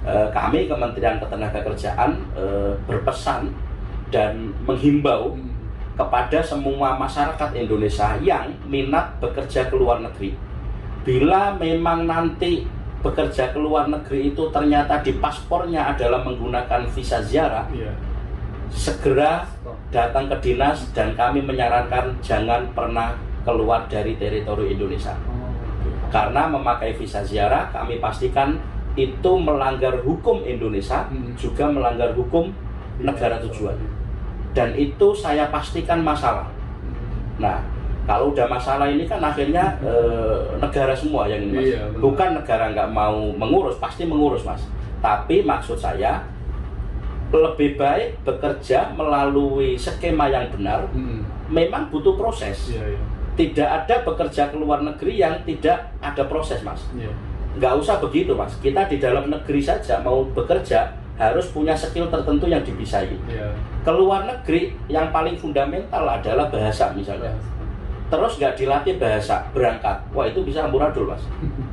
kami Kementerian Ketenagakerjaan berpesan dan menghimbau kepada semua masyarakat Indonesia yang minat bekerja ke luar negeri. Bila memang nanti bekerja ke luar negeri itu ternyata di paspornya adalah menggunakan visa ziarah, segera datang ke dinas dan kami menyarankan jangan pernah keluar dari teritori Indonesia. Karena memakai visa ziarah kami pastikan itu melanggar hukum Indonesia, juga melanggar hukum negara tujuan. Dan itu saya pastikan masalah. Nah, kalau udah masalah ini kan akhirnya negara semua yang ini, Mas. Bukan negara nggak mau mengurus, pasti mengurus, Mas. Tapi maksud saya lebih baik bekerja melalui skema yang benar. Memang butuh proses. Tidak ada bekerja ke luar negeri yang tidak ada proses, Mas. Nggak usah begitu, Mas. Kita di dalam negeri saja mau bekerja harus punya skill tertentu yang dibisai. Ke luar negeri yang paling fundamental adalah bahasa misalnya. Terus nggak dilatih bahasa, berangkat, wah itu bisa amburadul, Mas.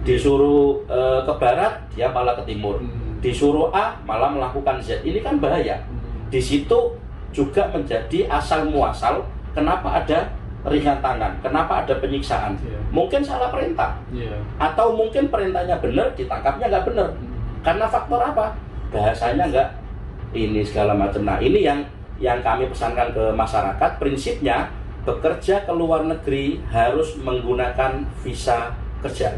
Disuruh ke barat, dia malah ke timur. Disuruh A, malah melakukan Z. Ini kan bahaya. Di situ juga menjadi asal muasal kenapa ada ringan tangan, kenapa ada penyiksaan. Mungkin salah perintah, atau mungkin perintahnya benar, ditangkapnya nggak benar. Karena faktor apa? Bahasanya nggak ini segala macam. Nah ini yang kami pesankan ke masyarakat, prinsipnya bekerja ke luar negeri harus menggunakan visa kerja.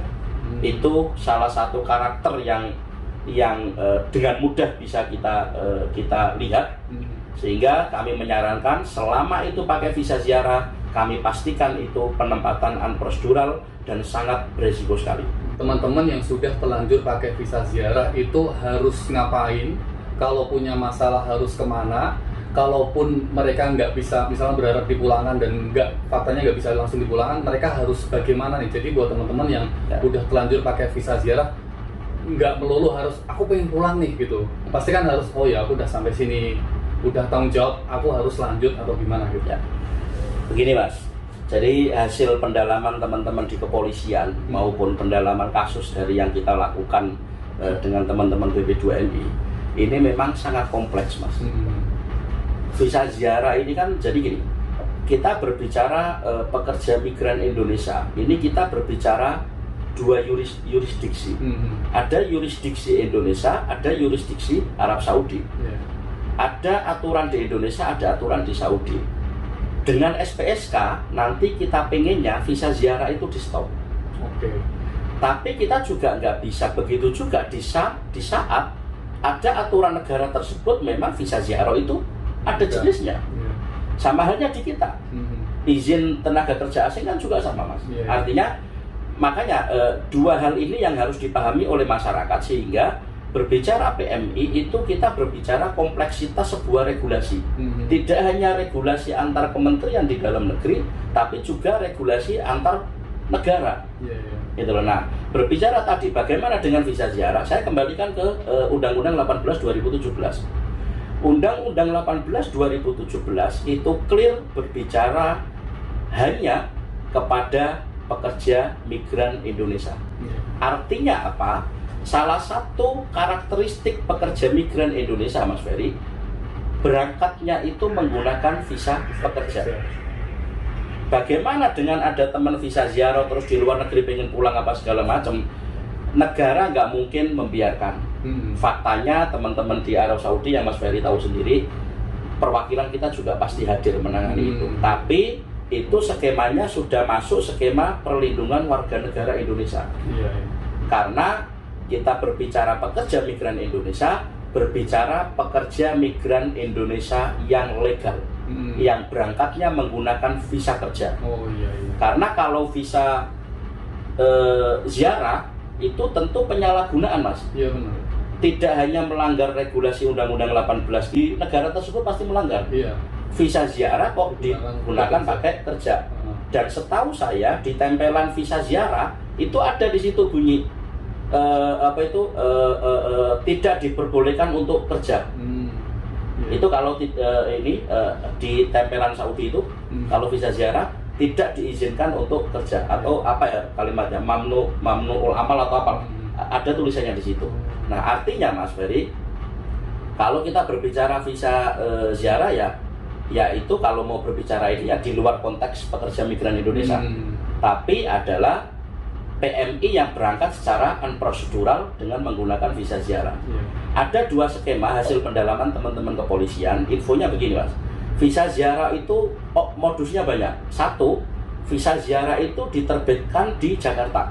Itu salah satu karakter yang dengan mudah bisa kita lihat, sehingga kami menyarankan selama itu pakai visa ziarah, kami pastikan itu penempatan unprosedural dan sangat berisiko sekali. Teman-teman yang sudah terlanjur pakai visa ziarah itu harus ngapain? Kalau punya masalah harus kemana? Kalaupun mereka nggak bisa, misalnya berharap dipulangkan dan faktanya nggak bisa langsung dipulangkan, mereka harus bagaimana nih? Jadi buat teman-teman yang udah terlanjur pakai visa ziarah, nggak melulu harus aku pengen pulang nih gitu. Pasti kan harus, oh ya aku udah sampai sini, udah tanggung jawab, aku harus lanjut atau gimana gitu. Begini, Mas. Jadi hasil pendalaman teman-teman di kepolisian maupun pendalaman kasus dari yang kita lakukan dengan teman-teman BP2NI, ini memang sangat kompleks, Mas. Visa ziarah ini kan jadi gini, kita berbicara pekerja migran Indonesia, ini kita berbicara dua yurisdiksi. Ada yurisdiksi Indonesia, ada yurisdiksi Arab Saudi. Ada aturan di Indonesia, ada aturan di Saudi. Dengan SPSK nanti kita pengennya visa ziarah itu di stop. Tapi kita juga nggak bisa begitu juga di saat ada aturan negara tersebut memang visa ziarah itu ada jenisnya. Sama halnya di kita. Izin tenaga kerja asing kan juga sama, Mas. Artinya makanya dua hal ini yang harus dipahami oleh masyarakat, sehingga berbicara PMI itu kita berbicara kompleksitas sebuah regulasi. Tidak hanya regulasi antar kementerian di dalam negeri, tapi juga regulasi antar negara. Gitu loh. Nah, berbicara tadi bagaimana dengan visa ziarah, saya kembalikan ke Undang-Undang 18/2017. Undang-Undang 18/2017 itu clear berbicara hanya kepada pekerja migran Indonesia. Artinya apa? Salah satu karakteristik pekerja migran Indonesia, Mas Ferry, berangkatnya itu menggunakan visa pekerja. Bagaimana dengan ada teman visa ziarah terus di luar negeri pengen pulang apa segala macam? Negara nggak mungkin membiarkan. Faktanya teman-teman di Arab Saudi yang Mas Ferry tahu sendiri, perwakilan kita juga pasti hadir menangani itu. Tapi itu skemanya sudah masuk skema perlindungan warga negara Indonesia. Karena kita berbicara pekerja migran Indonesia, berbicara pekerja migran Indonesia yang legal, yang berangkatnya menggunakan visa kerja. Karena kalau visa ziarah itu tentu penyalahgunaan, Mas. Tidak hanya melanggar regulasi Undang-Undang 18 di negara tersebut pasti melanggar. Visa ziarah kok digunakan pakai kerja. Dan setahu saya di tempelan visa ziarah itu ada di situ bunyi tidak diperbolehkan untuk kerja. Itu kalau di tempelan Saudi itu kalau visa ziarah tidak diizinkan untuk kerja, atau apa ya kalimatnya, mamnu'ul amal atau apa. ada tulisannya di situ. Nah, artinya Mas Ferry, kalau kita berbicara visa ziarah ya itu kalau mau berbicara ini ya di luar konteks pekerja migran Indonesia. Tapi adalah PMI yang berangkat secara unprosedural dengan menggunakan visa ziarah. Ada 2 skema hasil pendalaman teman-teman kepolisian. Infonya begini Mas, visa ziarah itu modusnya banyak. 1, visa ziarah itu diterbitkan di Jakarta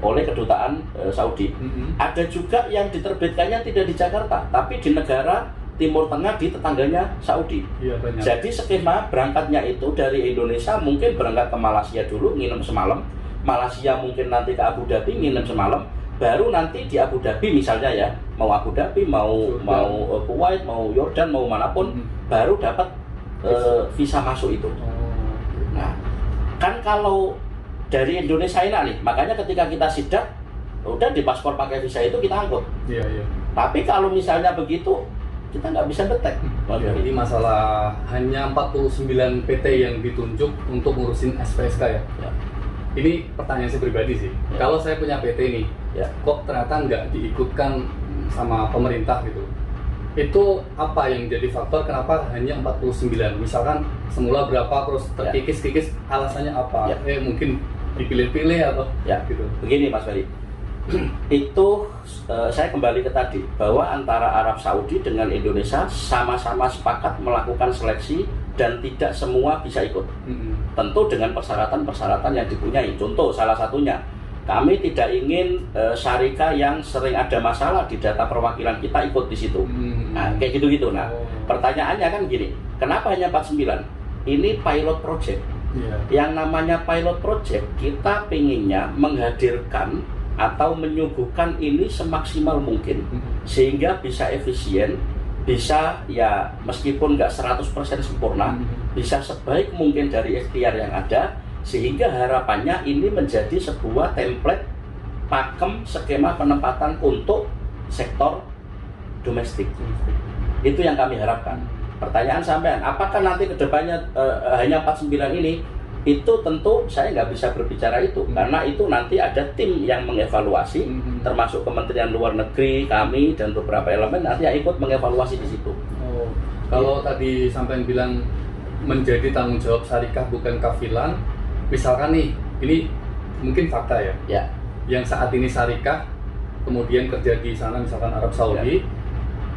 oleh kedutaan Saudi. Ada juga yang diterbitkannya tidak di Jakarta, tapi di negara Timur Tengah di tetangganya Saudi. Jadi skema berangkatnya itu dari Indonesia mungkin berangkat ke Malaysia dulu, nginep semalam. Malaysia mungkin nanti ke Abu Dhabi, nginep semalam. Baru nanti di Abu Dhabi misalnya ya, mau Abu Dhabi, mau Kuwait, mau Yordan, mau manapun, baru dapat visa masuk itu. Nah, kan kalau dari Indonesia ini nih, makanya ketika kita sidak, udah di paspor pakai visa itu kita angkut. Tapi kalau misalnya begitu, kita nggak bisa detek. Ini masalah hanya 49 PT yang ditunjuk untuk ngurusin SPSK ya. Ini pertanyaan saya pribadi sih. Kalau saya punya PT nih, kok ternyata nggak diikutkan sama pemerintah gitu. Itu apa yang jadi faktor kenapa hanya 49? Misalkan semula berapa terus terkikis-kikis, alasannya apa? Mungkin dipilih-pilih atau gitu. Begini Mas Ferry, itu saya kembali ke tadi bahwa antara Arab Saudi dengan Indonesia sama-sama sepakat melakukan seleksi dan tidak semua bisa ikut. Tentu dengan persyaratan-persyaratan yang dipunyai. Contoh salah satunya, kami tidak ingin syarikah yang sering ada masalah di data perwakilan kita ikut di situ. Nah, kayak gitu-gitu. Nah, pertanyaannya kan gini, kenapa hanya 49? Ini pilot project. Yang namanya pilot project, kita pinginnya menghadirkan atau menyuguhkan ini semaksimal mungkin sehingga bisa efisien, bisa ya meskipun nggak 100% sempurna, bisa sebaik mungkin dari ikhtiar yang ada, sehingga harapannya ini menjadi sebuah template pakem skema penempatan untuk sektor domestik. Itu yang kami harapkan. Pertanyaan sampean, apakah nanti kedepannya hanya 49 ini? Itu tentu saya nggak bisa berbicara itu, karena itu nanti ada tim yang mengevaluasi, termasuk Kementerian Luar Negeri, kami dan beberapa elemen nanti yang ikut mengevaluasi di situ. Kalau tadi sampean bilang menjadi tanggung jawab syarikah bukan kafilan, misalkan nih, ini mungkin fakta ya, yang saat ini syarikah kemudian kerja di sana misalkan Arab Saudi,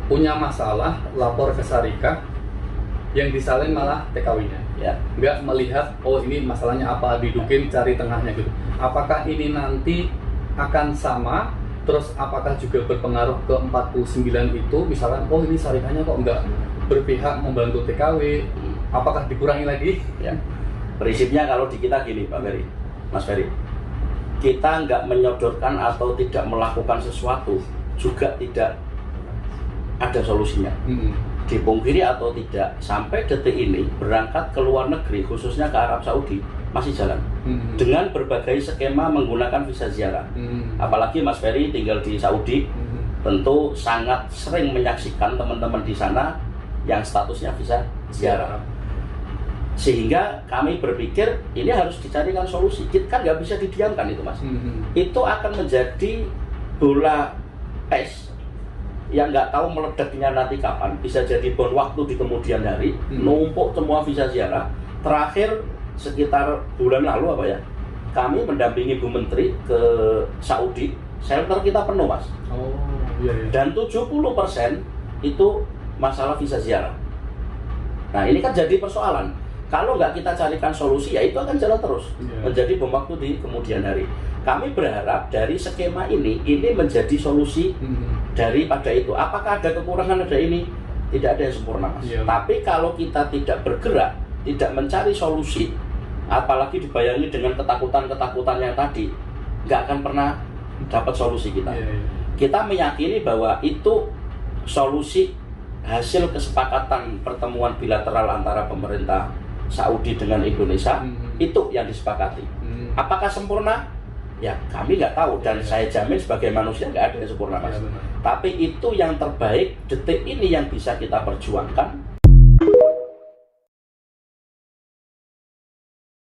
punya masalah lapor ke syarikah, yang disalin malah TKW-nya. Nggak melihat, oh ini masalahnya apa, didukin cari tengahnya gitu. Apakah ini nanti akan sama, terus apakah juga berpengaruh ke 49 itu, misalkan, oh ini syarikahnya kok nggak berpihak membantu TKW, apakah dikurangi lagi? Prinsipnya kalau di kita gini Pak Ferry, Mas Ferry, kita nggak menyodorkan atau tidak melakukan sesuatu juga tidak ada solusinya. Dipungkiri atau tidak, sampai detik ini berangkat ke luar negeri, khususnya ke Arab Saudi, masih jalan dengan berbagai skema menggunakan visa ziarah. Apalagi Mas Ferry tinggal di Saudi, tentu sangat sering menyaksikan teman-teman di sana yang statusnya visa ziarah. Sehingga kami berpikir ini harus dicarikan solusi. Kita kan nggak bisa didiamkan itu Mas. Itu akan menjadi bola tes yang nggak tahu meledaknya nanti kapan, bisa jadi bom waktu di kemudian hari, numpuk semua visa ziarah. Terakhir sekitar bulan lalu kami mendampingi Bu Menteri ke Saudi, shelter kita penuh Mas. Dan 70% itu masalah visa ziarah. Nah ini kan jadi persoalan. Kalau nggak kita carikan solusi, ya itu akan jalan terus, menjadi bom waktu di kemudian hari. Kami berharap dari skema ini menjadi solusi daripada itu. Apakah ada kekurangan ada ini? Tidak ada yang sempurna Mas. Tapi kalau kita tidak bergerak, tidak mencari solusi, apalagi dibayangi dengan ketakutan-ketakutan yang tadi, nggak akan pernah dapat solusi kita. Kita meyakini bahwa itu solusi hasil kesepakatan pertemuan bilateral antara pemerintah Saudi dengan Indonesia, itu yang disepakati. Apakah sempurna? Ya kami nggak tahu, dan saya jamin sebagai manusia nggak ada yang sempurna Mas. Tapi itu yang terbaik detik ini yang bisa kita perjuangkan